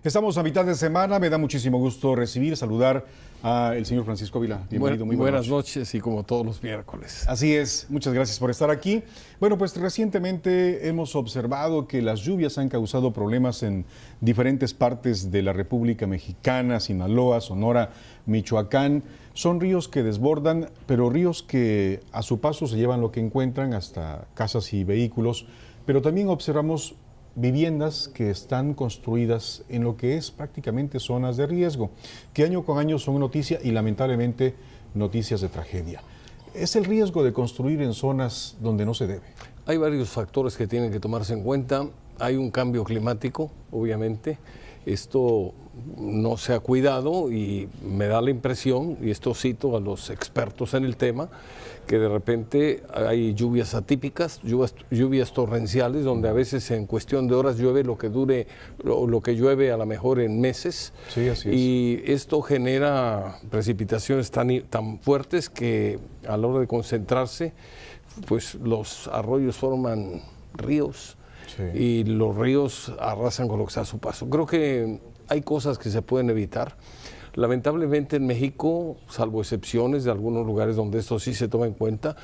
Estamos a mitad de semana, me da muchísimo gusto saludar al señor Francisco Vila. Bienvenido, muy buenas noches y como todos los miércoles. Así es, muchas gracias por estar aquí. Bueno, pues recientemente hemos observado que las lluvias han causado problemas en diferentes partes de la República Mexicana, Sinaloa, Sonora, Michoacán. Son ríos que desbordan, pero ríos que a su paso se llevan lo que encuentran, hasta casas y vehículos, pero también observamos viviendas que están construidas en lo que es prácticamente zonas de riesgo, que año con año son noticia y lamentablemente noticias de tragedia. ¿Es el riesgo de construir en zonas donde no se debe? Hay varios factores que tienen que tomarse en cuenta. Hay un cambio climático, obviamente. Esto no se ha cuidado y me da la impresión, y esto cito a los expertos en el tema, que de repente hay lluvias atípicas, lluvias torrenciales, donde a veces en cuestión de horas llueve lo que llueve a lo mejor en meses. Sí, así es. Y esto genera precipitaciones tan fuertes que a la hora de concentrarse, pues los arroyos forman ríos. Sí. Y los ríos arrasan con lo que está a su paso. Creo que hay cosas que se pueden evitar. Lamentablemente en México, salvo excepciones de algunos lugares donde esto sí se toma en cuenta,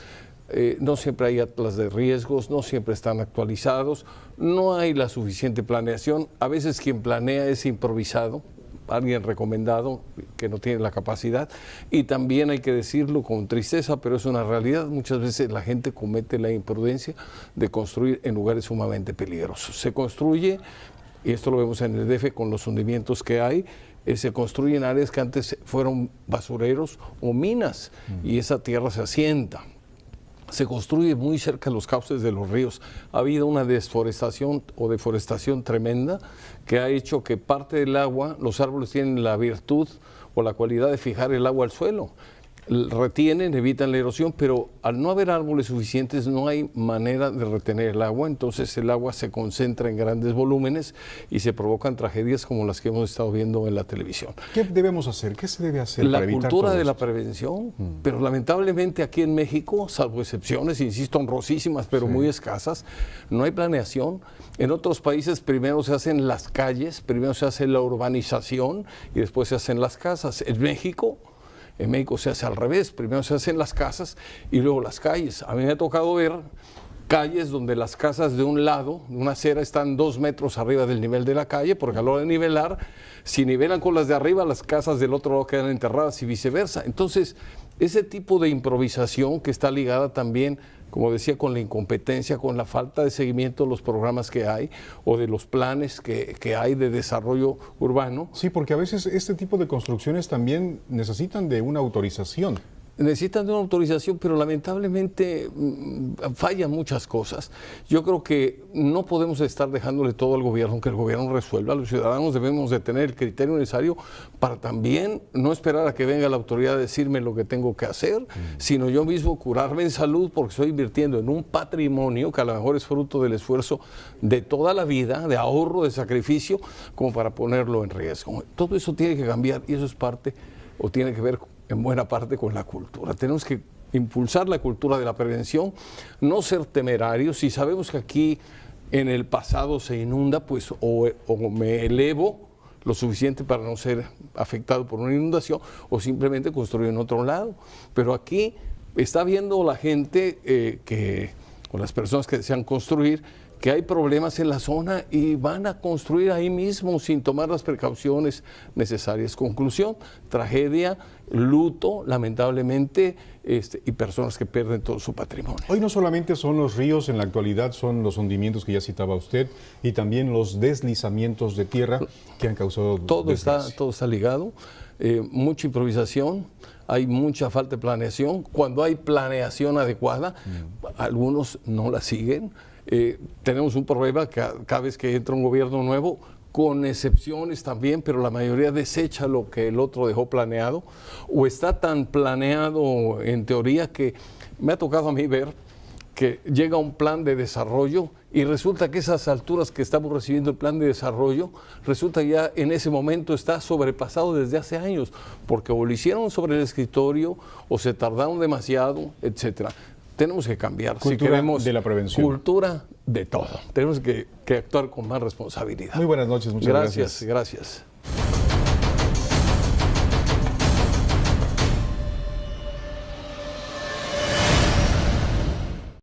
no siempre hay atlas de riesgos, no siempre están actualizados, no hay la suficiente planeación. A veces quien planea es improvisado, alguien recomendado que no tiene la capacidad, y también hay que decirlo con tristeza, pero es una realidad, muchas veces la gente comete la imprudencia de construir en lugares sumamente peligrosos. Se construye, y esto lo vemos en el DF con los hundimientos que hay, se construyen áreas que antes fueron basureros o minas, y esa tierra se asienta. Se construye muy cerca de los cauces de los ríos. Ha habido una desforestación o deforestación tremenda que ha hecho que parte del agua, los árboles tienen la virtud o la cualidad de fijar el agua al suelo. Retienen, evitan la erosión, pero al no haber árboles suficientes no hay manera de retener el agua, entonces el agua se concentra en grandes volúmenes y se provocan tragedias como las que hemos estado viendo en la televisión. ¿Qué debemos hacer? ¿Qué se debe hacer para evitar todo esto? La cultura de la prevención, pero lamentablemente aquí en México, salvo excepciones, insisto, honrosísimas, pero muy escasas, no hay planeación. En otros países primero se hacen las calles, primero se hace la urbanización y después se hacen las casas. En México se hace al revés, primero se hacen las casas y luego las calles. A mí me ha tocado ver calles donde las casas de un lado, de una acera, están 2 metros arriba del nivel de la calle, porque a la hora de nivelar, si nivelan con las de arriba, las casas del otro lado quedan enterradas y viceversa. Entonces, ese tipo de improvisación que está ligada también, como decía, con la incompetencia, con la falta de seguimiento de los programas que hay o de los planes que hay de desarrollo urbano. Sí, porque a veces este tipo de construcciones también necesitan de una autorización. Necesitan de una autorización, pero lamentablemente fallan muchas cosas. Yo creo que no podemos estar dejándole todo al gobierno, que el gobierno resuelva. Los ciudadanos debemos de tener el criterio necesario para también no esperar a que venga la autoridad a decirme lo que tengo que hacer, sino yo mismo curarme en salud, porque estoy invirtiendo en un patrimonio que a lo mejor es fruto del esfuerzo de toda la vida, de ahorro, de sacrificio, como para ponerlo en riesgo. Todo eso tiene que cambiar y eso es parte, o tiene que ver en buena parte con la cultura. Tenemos que impulsar la cultura de la prevención, no ser temerarios. Si sabemos que aquí en el pasado se inunda, pues o me elevo lo suficiente para no ser afectado por una inundación o simplemente construir en otro lado. Pero aquí está viendo la gente o las personas que desean construir, que hay problemas en la zona y van a construir ahí mismo sin tomar las precauciones necesarias. Conclusión, tragedia, luto, lamentablemente, y personas que pierden todo su patrimonio. Hoy no solamente son los ríos, en la actualidad son los hundimientos que ya citaba usted y también los deslizamientos de tierra que han causado todo está ligado, mucha improvisación. Hay mucha falta de planeación. Cuando hay planeación adecuada, algunos no la siguen. Tenemos un problema que cada vez que entra un gobierno nuevo, con excepciones también, pero la mayoría desecha lo que el otro dejó planeado, o está tan planeado en teoría que me ha tocado a mí ver que llega un plan de desarrollo y resulta que esas alturas que estamos recibiendo el plan de desarrollo, resulta ya en ese momento está sobrepasado desde hace años, porque o lo hicieron sobre el escritorio o se tardaron demasiado, etcétera. tenemos que cambiar. Cultura si queremos de la prevención. Cultura de todo. Tenemos que actuar con más responsabilidad. Muy buenas noches, muchas gracias. Gracias.